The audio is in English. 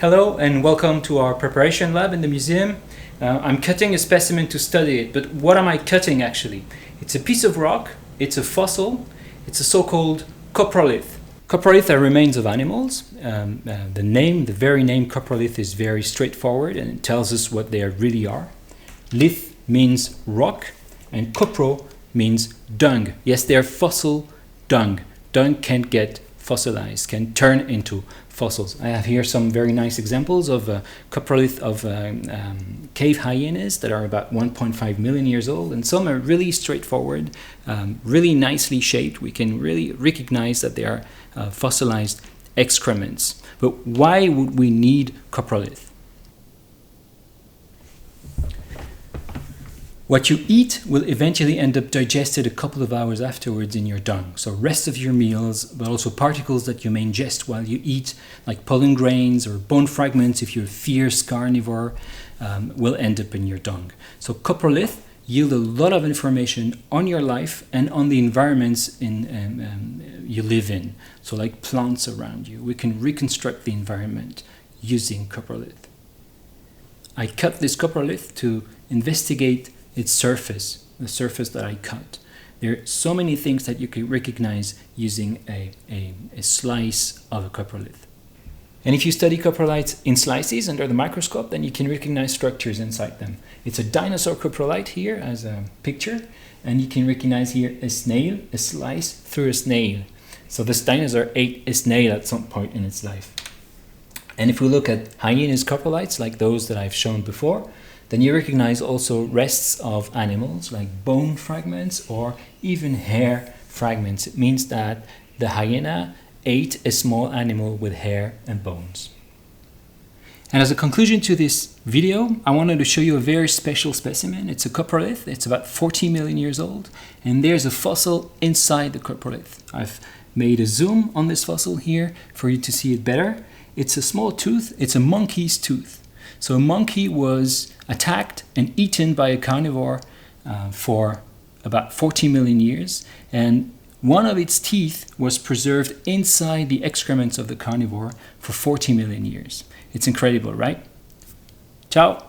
Hello and welcome to our preparation lab in the museum. I'm cutting a specimen to study it, but what am I cutting actually? It's a piece of rock, it's a fossil, it's a so-called coprolith. Coprolith are remains of animals. The very name coprolith is very straightforward and it tells us what they really are. Lith means rock and copro means dung. Yes, they're fossil dung. Dung can't get fossilized, can turn into fossils. I have here some very nice examples of coprolith of cave hyenas that are about 1.5 million years old, and some are really straightforward, really nicely shaped. We can really recognize that they are fossilized excrements. But why would we need coprolith? What you eat will eventually end up digested a couple of hours afterwards in your dung. So rest of your meals, but also particles that you may ingest while you eat, like pollen grains or bone fragments if you're a fierce carnivore, will end up in your dung. So coprolith yield a lot of information on your life and on the environments you live in. So like plants around you. We can reconstruct the environment using coprolith. I cut this coprolith to investigate its surface, the surface that I cut. There are so many things that you can recognize using a slice of a coprolith. And if you study coproliths in slices under the microscope, then you can recognize structures inside them. It's a dinosaur coprolith here as a picture, and you can recognize here a snail, a slice through a snail. So this dinosaur ate a snail at some point in its life. And if we look at hyenas coproliths, like those that I've shown before, then you recognize also rests of animals like bone fragments or even hair fragments. It means that the hyena ate a small animal with hair and bones. And as a conclusion to this video, I wanted to show you a very special specimen. It's a coprolith. It's about 40 million years old, and there's a fossil inside the coprolith. I've made a zoom on this fossil here for you to see it better. It's a small tooth. It's a monkey's tooth. So a monkey was attacked and eaten by a carnivore for about 40 million years, and one of its teeth was preserved inside the excrements of the carnivore for 40 million years. It's incredible, right? Ciao!